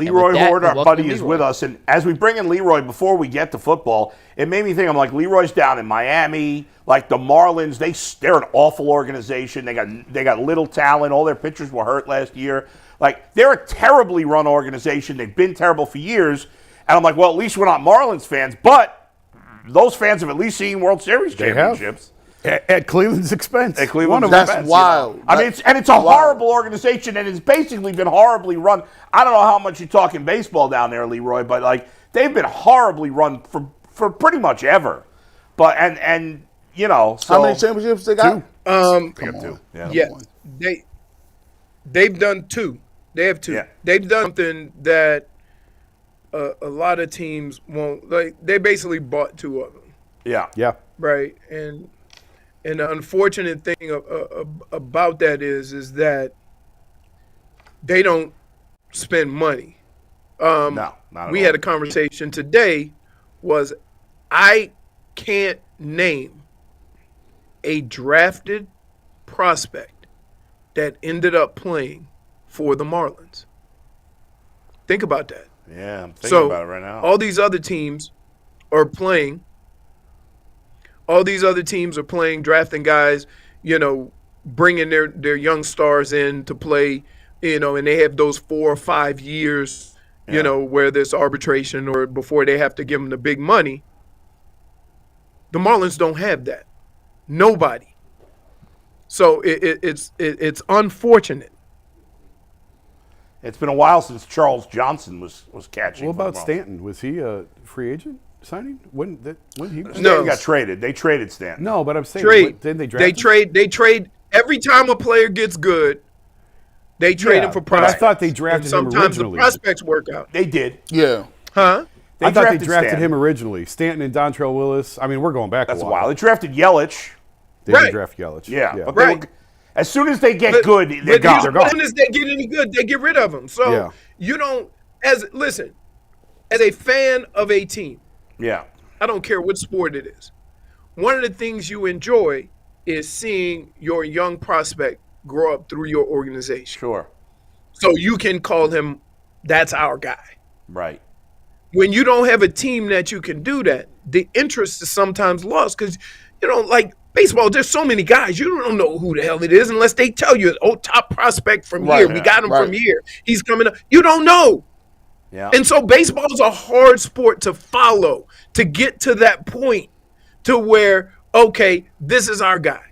Leroy Hoard, our buddy, is with us. And as we bring in Leroy, before we get to football, it made me think, I'm like, Leroy's down in Miami, like the Marlins, they're an awful organization. They got little talent. All their pitchers were hurt last year. Like, they're a terribly run organization. They've been terrible for years. And I'm like, well, at least we're not Marlins fans. But those fans have at least seen World Series championships. At Cleveland's expense. At Cleveland's expense. That's wild. You know? I mean, it's a horrible organization, and it's basically been horribly run. I don't know how much you talk in baseball down there, Leroy, but like they've been horribly run for pretty much ever. But and you know, so how many championships they got? They have two. Yeah, they've done two. They have two. Yeah. They've done something that a lot of teams won't. Like they basically bought two of them. Yeah. Right, and the unfortunate thing about that is that they don't spend money. No, not at we all. had a conversation today. I can't name a drafted prospect that ended up playing for the Marlins. Think about that. Yeah, I'm thinking about it right now. All these other teams are playing. All these other teams are playing, drafting guys, you know, bringing their young stars in to play, you know, and they have those 4 or 5 years, you know, where there's arbitration or before they have to give them the big money. The Marlins don't have that. Nobody. So it's unfortunate. It's been a while since Charles Johnson was catching. What about Stanton? Was he a free agent signing? When he Stanton got traded. They traded Stanton. No, but I'm saying didn't they draft him? They trade every time a player gets good. They trade him for prospects. I thought they drafted him originally. Sometimes the prospects work out. They did. Yeah. Huh? I thought they drafted him originally. Stanton and Dontrell Willis. I mean, we're going back That's a while. They drafted Yelich. They did draft Yelich. Yeah. But as soon as they get good, they're gone. As soon as they get any good, they get rid of them. So you don't as a fan of a team. Yeah. I don't care what sport it is. One of the things you enjoy is seeing your young prospect grow up through your organization. Sure. So you can call him, that's our guy. Right. When you don't have a team that you can do that, the interest is sometimes lost because, you know, like baseball, there's so many guys. You don't know who the hell it is unless they tell you, oh, top prospect from here. We got him from here. He's coming up. You don't know. Yeah. And so baseball is a hard sport to follow, to get to that point to where, okay, this is our guy.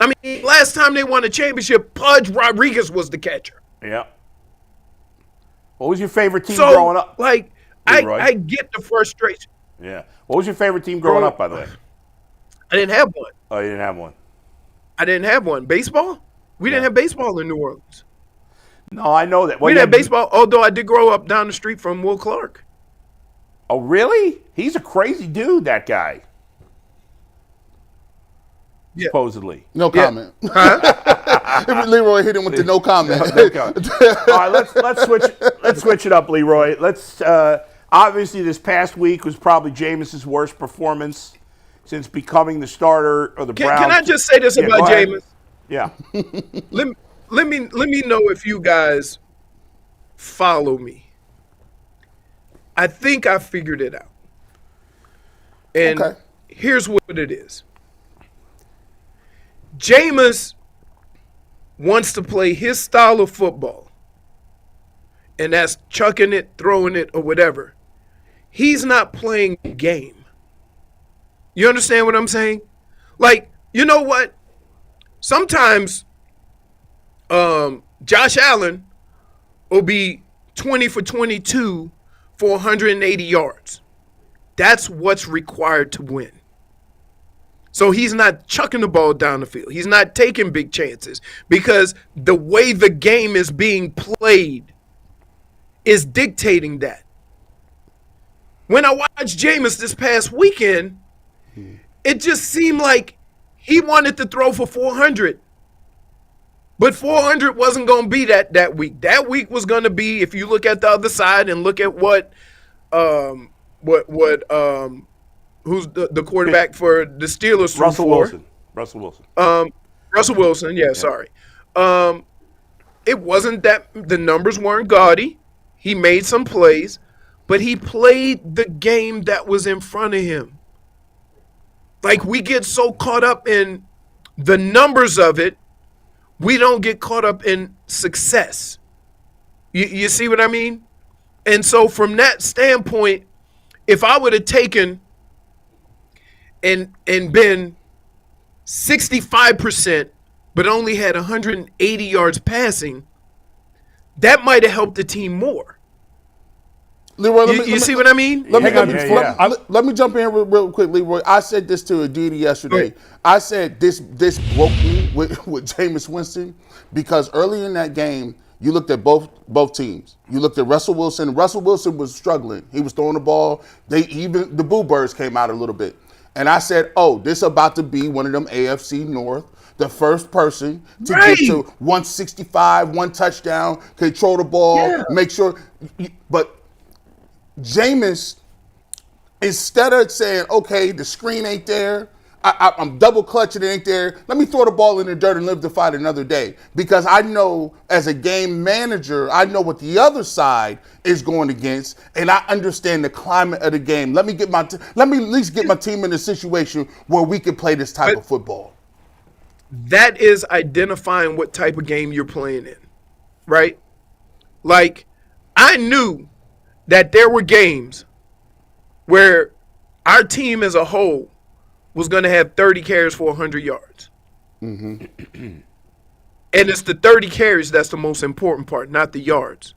I mean, last time they won a championship, Pudge Rodriguez was the catcher. Yeah. What was your favorite team growing up? Like, I get the frustration. Yeah. What was your favorite team growing up, by the way? I didn't have one. Oh, you didn't have one? I didn't have one. Baseball? We didn't have baseball in New Orleans. No, I know that. We didn't have baseball, although I did grow up down the street from Will Clark. Oh, really? He's a crazy dude, that guy. Yeah. Supposedly. No comment. Huh? Leroy hit him with the no comment. No comment. All right, let's switch it up, Leroy. Let's obviously this past week was probably Jameis's worst performance since becoming the starter of the Browns. Can I just say this about Jameis? Yeah. Let me know if you guys follow me. I think I figured it out. And here's what it is. Jameis wants to play his style of football, and that's chucking it, throwing it, or whatever. He's not playing the game. You understand what I'm saying? Like, you know what? Sometimes Josh Allen will be 20 for 22 for 180 yards. That's what's required to win. So he's not chucking the ball down the field. He's not taking big chances because the way the game is being played is dictating that. When I watched Jameis this past weekend, it just seemed like he wanted to throw for 400. But 400 wasn't going to be that week. That week was going to be, if you look at the other side and look at who's the quarterback for the Steelers? Russell Wilson. Russell Wilson. Yeah, sorry. It wasn't that the numbers weren't gaudy. He made some plays, but he played the game that was in front of him. Like, we get so caught up in the numbers of it, we don't get caught up in success. You see what I mean? And so from that standpoint, if I would have taken and been 65%, but only had 180 yards passing, that might have helped the team more. Leroy, You see what I mean? Let me jump in real quick, Leroy. I said this to Aditi yesterday. I said this broke me with Jameis Winston because early in that game, you looked at both teams. You looked at Russell Wilson. Russell Wilson was struggling. He was throwing the ball. The Boo Birds came out a little bit. And I said, oh, this about to be one of them AFC North, the first person to get to 165, one touchdown, control the ball, make sure. But Jameis, instead of saying, okay, the screen ain't there, I'm double clutching, it ain't there, let me throw the ball in the dirt and live to fight another day. Because I know, as a game manager, I know what the other side is going against, and I understand the climate of the game. Let me at least get my team in a situation where we can play this type of football. That is identifying what type of game you're playing in, right? Like, I knew that there were games where our team as a whole was going to have 30 carries for 100 yards. Mm-hmm. And it's the 30 carries that's the most important part, not the yards.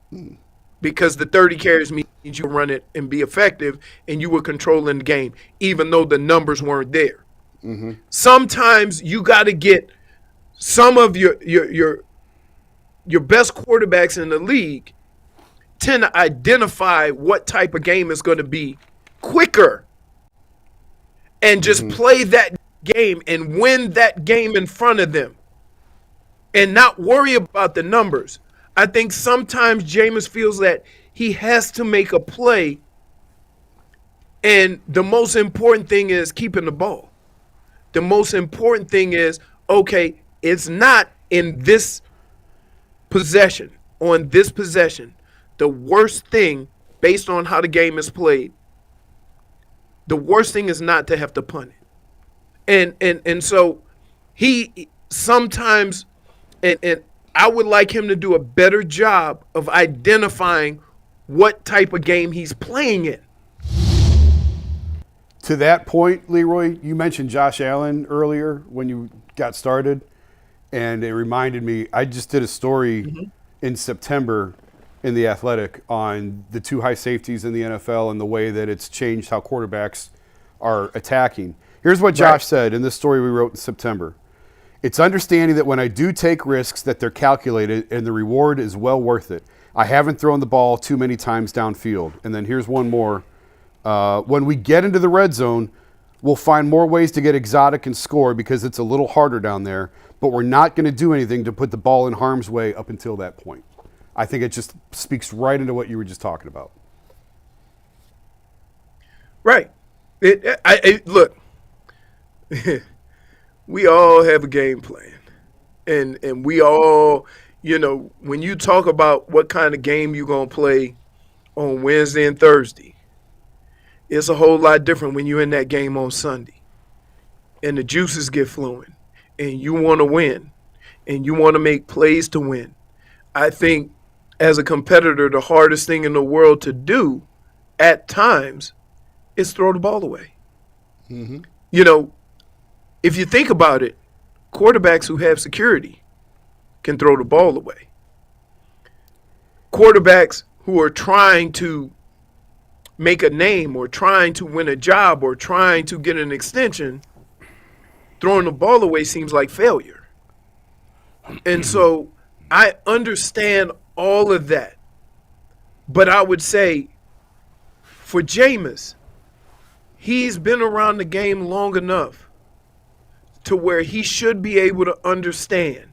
Because the 30 carries means you run it and be effective, and you were controlling the game, even though the numbers weren't there. Mm-hmm. Sometimes you got to get some of your best quarterbacks in the league tend to identify what type of game is going to be quicker and just play that game and win that game in front of them and not worry about the numbers. I think sometimes Jameis feels that he has to make a play, and the most important thing is keeping the ball. The most important thing is, okay, it's not in this possession, on this possession. The worst thing, based on how the game is played, the worst thing is not to have to punt it. And so he sometimes, and I would like him to do a better job of identifying what type of game he's playing in. To that point, Leroy, you mentioned Josh Allen earlier when you got started, and it reminded me, I just did a story in September in The Athletic on the two high safeties in the NFL and the way that it's changed how quarterbacks are attacking. Here's what Josh said in this story we wrote in September. It's understanding that when I do take risks that they're calculated and the reward is well worth it. I haven't thrown the ball too many times downfield. And then here's one more. When we get into the red zone, we'll find more ways to get exotic and score because it's a little harder down there, but we're not going to do anything to put the ball in harm's way up until that point. I think it just speaks right into what you were just talking about. Right. Look, we all have a game plan. And we all, when you talk about what kind of game you're going to play on Wednesday and Thursday, it's a whole lot different when you're in that game on Sunday. And the juices get flowing. And you want to win. And you want to make plays to win. I think as a competitor, the hardest thing in the world to do at times is throw the ball away. Mm-hmm. If you think about it, quarterbacks who have security can throw the ball away. Quarterbacks who are trying to make a name or trying to win a job or trying to get an extension, throwing the ball away seems like failure. And so I understand all of that. But I would say for Jameis, he's been around the game long enough to where he should be able to understand,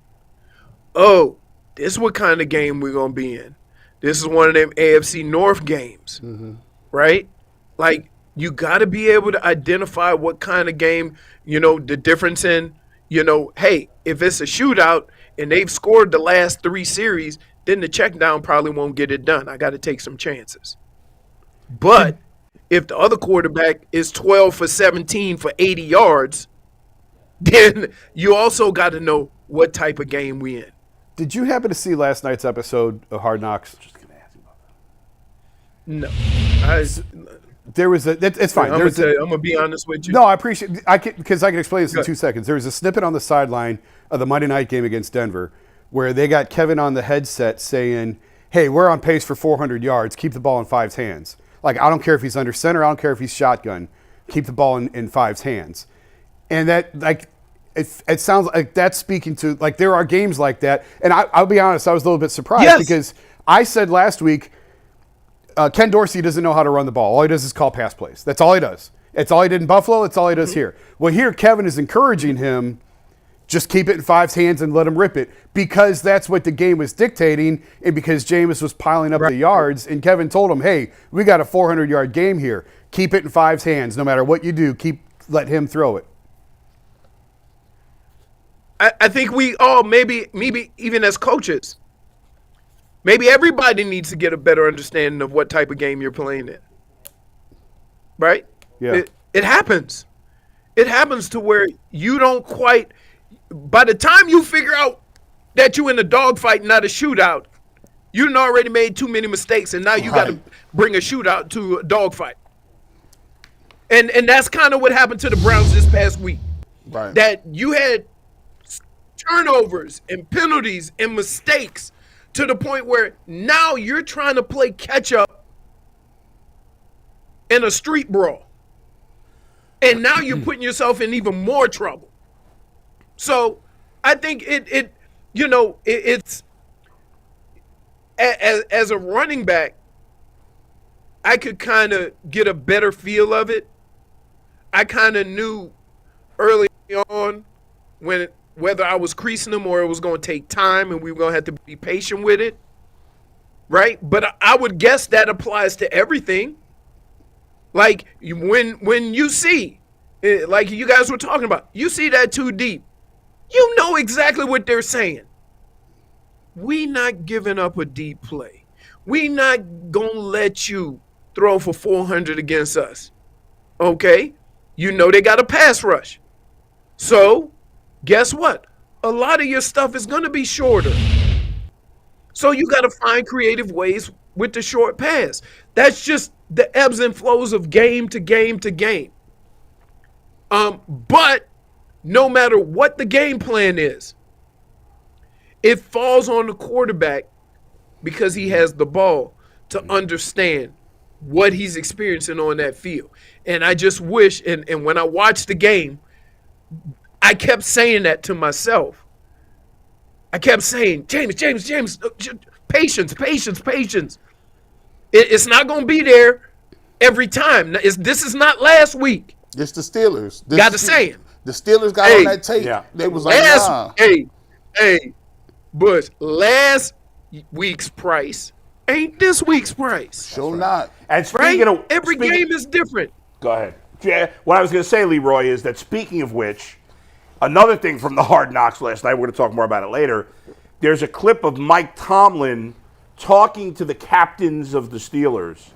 oh, this is what kind of game we're going to be in. This is one of them AFC North games, right? Like, you got to be able to identify what kind of game, the difference in, hey, if it's a shootout and they've scored the last 3 series, then the check down probably won't get it done. I got to take some chances. But if the other quarterback is 12 for 17 for 80 yards, then you also got to know what type of game we in. Did you happen to see last night's episode of Hard Knocks? Just gonna ask you about that. No. There was it's fine. I'm going to be honest with you. No, I appreciate because I can explain this in 2 seconds. There was a snippet on the sideline of the Monday night game against Denver where they got Kevin on the headset saying, hey, we're on pace for 400 yards. Keep the ball in Five's hands. Like, I don't care if he's under center. I don't care if he's shotgun. Keep the ball in Five's hands. And that, like, it sounds like that's speaking to, like, there are games like that. And I'll be honest, I was a little bit surprised because I said last week, Ken Dorsey doesn't know how to run the ball. All he does is call pass plays. That's all he does. It's all he did in Buffalo. It's all he does here. Well, here Kevin is encouraging him, just keep it in Five's hands and let him rip it because that's what the game was dictating and because Jameis was piling up the yards. And Kevin told him, hey, we got a 400-yard game here. Keep it in Five's hands. No matter what you do, let him throw it. I think we all, maybe even as coaches, maybe everybody needs to get a better understanding of what type of game you're playing in. Right? Yeah. It happens. It happens to where you don't quite – by the time you figure out that you're in a dogfight, not a shootout, you done already made too many mistakes, and now you got to bring a shootout to a dogfight. And that's kind of what happened to the Browns this past week. Right. That you had turnovers and penalties and mistakes to the point where now you're trying to play catch up in a street brawl. And now you're putting yourself in even more trouble. So I think it's as a running back, I could kind of get a better feel of it. I kind of knew early on whether I was creasing them or it was going to take time and we were going to have to be patient with it, right? But I would guess that applies to everything. Like when you see, like you guys were talking about, you see that too deep, you know exactly what they're saying. We not giving up a deep play. We not going to let you throw for 400 against us. Okay? You know they got a pass rush. So, guess what? A lot of your stuff is going to be shorter. So you got to find creative ways with the short pass. That's just the ebbs and flows of game to game to game. But no matter what the game plan is, it falls on the quarterback because he has the ball to understand what he's experiencing on that field. And I just wish, and when I watched the game, I kept saying that to myself. I kept saying, James, patience. It's not going to be there every time. This is not last week. It's the Steelers. Got to say it. The Steelers got on that tape. Yeah. They was like, nah. Bush, last week's price ain't this week's price. Sure not. And speaking of every game is different. Go ahead. Yeah, what I was going to say, Leroy, is that speaking of which, another thing from the Hard Knocks last night, we're going to talk more about it later, there's a clip of Mike Tomlin talking to the captains of the Steelers,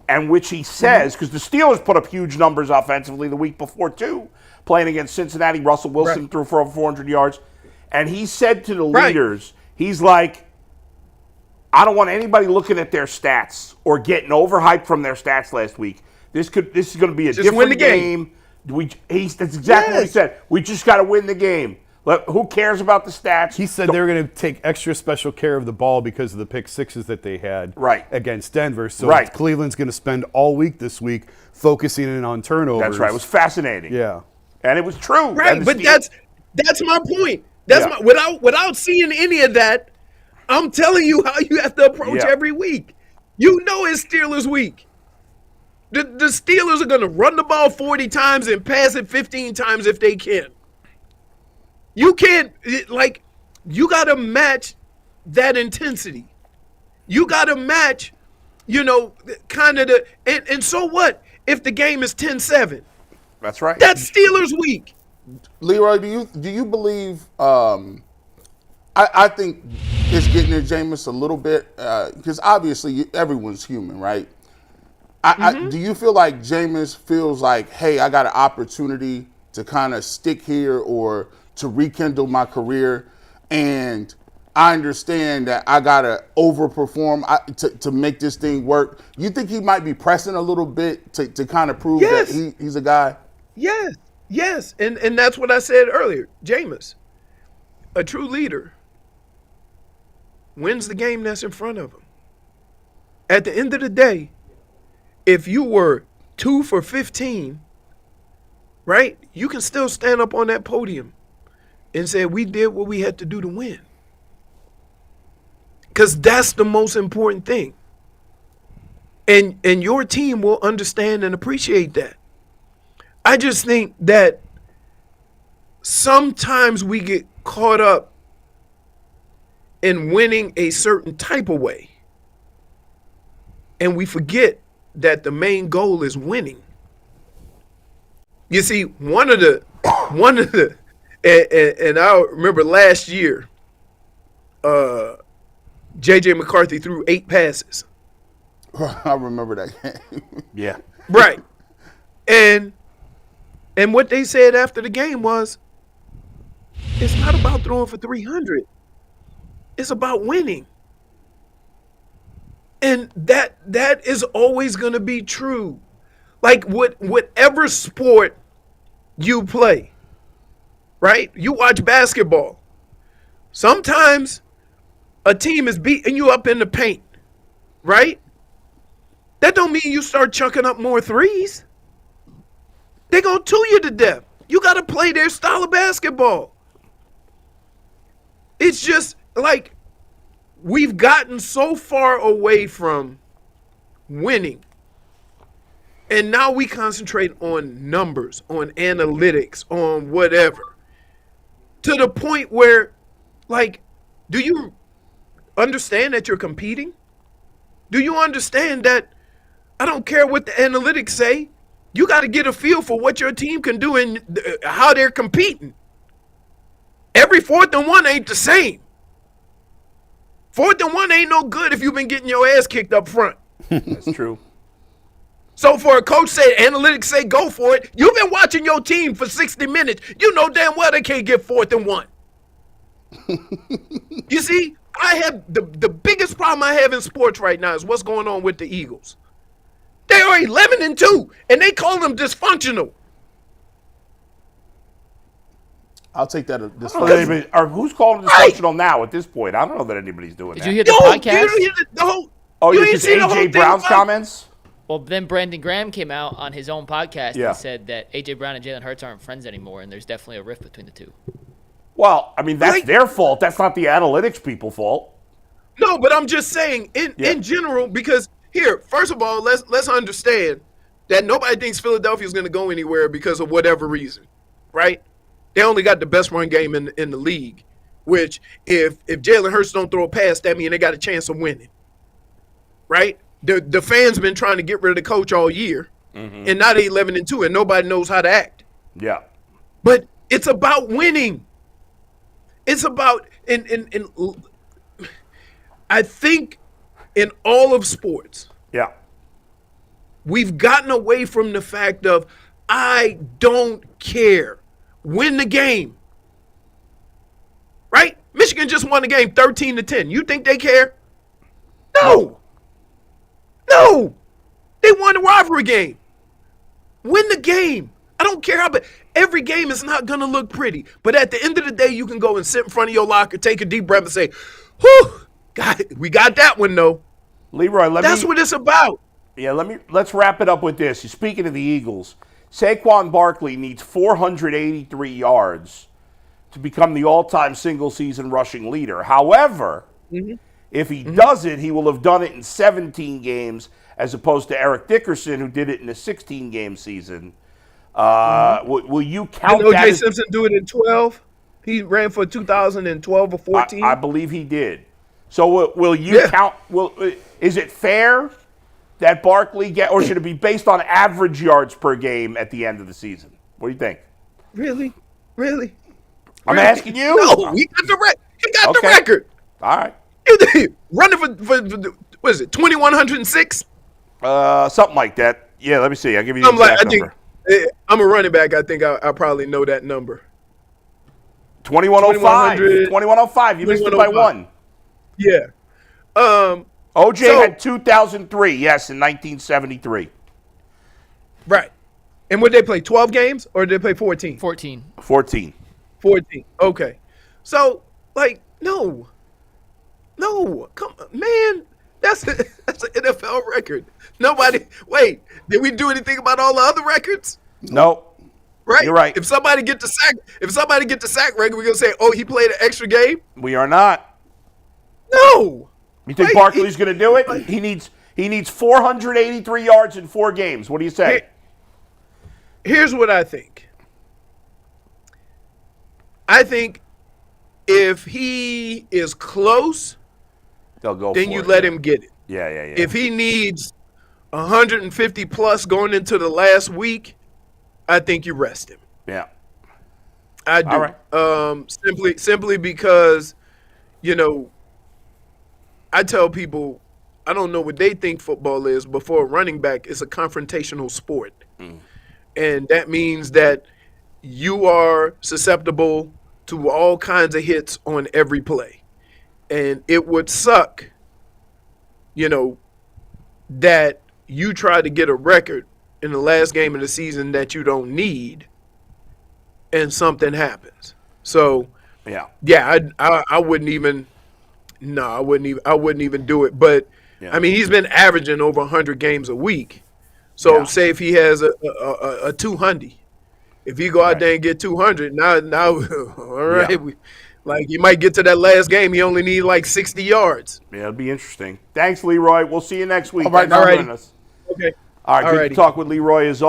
and which he says, because the Steelers put up huge numbers offensively the week before too, playing against Cincinnati. Russell Wilson threw for over 400 yards. And he said to the leaders, he's like, I don't want anybody looking at their stats or getting overhyped from their stats last week. This is going to be a just different win the game. That's exactly what he said. We just got to win the game. Who cares about the stats? He said they were going to take extra special care of the ball because of the pick sixes that they had against Denver. So Cleveland's going to spend all week this week focusing in on turnovers. That's right. It was fascinating. Yeah. And it was true. Right, but that's my point. That's without seeing any of that, I'm telling you how you have to approach every week. You know it's Steelers week. The Steelers are going to run the ball 40 times and pass it 15 times if they can. You can't, you got to match that intensity. You got to match, kind of and so what if the game is 10-7? That's right. That's Steelers week. Leroy, do you believe? I think is getting to Jameis a little bit? Because obviously everyone's human, right? Do you feel like Jameis feels like, hey, I got an opportunity to kind of stick here or to rekindle my career, and I understand that I got to overperform to make this thing work? You think he might be pressing a little bit to kind of prove that he's a guy? Yes. And that's what I said earlier. Jameis, a true leader, wins the game that's in front of him. At the end of the day, if you were 2 for 15, right, you can still stand up on that podium and say, we did what we had to do to win. Because that's the most important thing. And your team will understand and appreciate that. I just think that sometimes we get caught up in winning a certain type of way, and we forget that the main goal is winning. You see, one of the, and I remember last year, J.J. McCarthy threw 8 passes. I remember that game. Yeah. Right. And what they said after the game was, it's not about throwing for 300. It's about winning. And that is always going to be true. Like whatever sport you play, right? You watch basketball. Sometimes a team is beating you up in the paint, right? That don't mean you start chucking up more threes. They're going to tool you to death. You got to play their style of basketball. It's just like we've gotten so far away from winning. And now we concentrate on numbers, on analytics, on whatever. To the point where, like, do you understand that you're competing? Do you understand that I don't care what the analytics say? You got to get a feel for what your team can do and how they're competing. Every 4th and 1 ain't the same. 4th and 1 ain't no good if you've been getting your ass kicked up front. That's true. So for a coach say, analytics say go for it, you've been watching your team for 60 minutes. You know damn well they can't get 4th and 1. You see, I have the biggest problem I have in sports right now is what's going on with the Eagles. They are 11-2, and they call them dysfunctional. I'll take that. Who's calling dysfunctional now at this point? I don't know that anybody's doing Did that. you hear the podcast? You just A.J. Brown's comments? Well, then Brandon Graham came out on his own podcast Yeah. and said that A.J. Brown and Jalen Hurts aren't friends anymore, and there's definitely a rift between the two. Well, I mean, that's their fault. That's not the analytics people's fault. No, but I'm just saying in general, because here, first of all, let's understand that nobody thinks Philadelphia is going to go anywhere because of whatever reason, right? They only got the best run game in the league, which if Jalen Hurts don't throw a pass, that means they got a chance of winning, right? The fans been trying to get rid of the coach all year, and now they 11-2, and nobody knows how to act. Yeah. But it's about winning. It's about I think in all of sports, Yeah. we've gotten away from the fact of I don't care. Win the game. Right? Michigan just won the game 13-10. You think they care? No. No. They won the rivalry game. Win the game. I don't care how, but every game is not going to look pretty. But at the end of the day, you can go and sit in front of your locker, take a deep breath and say, whew, we got that one, though. Leroy, That's what it's about. Yeah, let's wrap it up with this. Speaking of the Eagles, Saquon Barkley needs 483 yards to become the all-time single-season rushing leader. However, if he does it, he will have done it in 17 games as opposed to Eric Dickerson, who did it in a 16-game season. Will you count Did that? O.J. Simpson do it in 12? He ran for 2012 or 14? I believe he did. So will you count? Is it fair that Barkley get, or should it be based on average yards per game at the end of the season? What do you think? Really? I'm asking you. No, he got the record. Okay. Record. All right. running for what is it, 2,106? Something like that. Yeah, let me see. I'll give you the I'm like, exact I think number. I'm a running back. I think I probably know that number. 2105. 2105. You missed it by 2105. one. Yeah. OJ had 2003. Yes, in 1973. Right. And would they play 12 games or did they play 14? 14. 14. 14. Okay. So, like, no. Come on, man. That's an NFL record. Nobody. Wait, did we do anything about all the other records? No. Right. You're right. If somebody get the sack record, we're gonna say, oh, he played an extra game. We are not. No. You think Barkley's going to do it? He needs 483 yards in 4 games. What do you say? Here's what I think. I think if he is close, They'll go then for you it. let him get it. Yeah. If he needs 150 plus going into the last week, I think you rest him. Yeah. I do. All right. Simply because, I tell people, I don't know what they think football is, but for a running back, it's a confrontational sport. And that means that you are susceptible to all kinds of hits on every play. And it would suck, that you try to get a record in the last game of the season that you don't need and something happens. So, I wouldn't even I wouldn't even do it. But I mean, he's been averaging over 100 games a week. So say if he has a 200, if he go out there and get 200, now all right, you might get to that last game. He only need like 60 yards. Yeah, it'll be interesting. Thanks, Leroy. We'll see you next week. All right, Thanks for joining us. Okay. All right, good to talk with Leroy as always.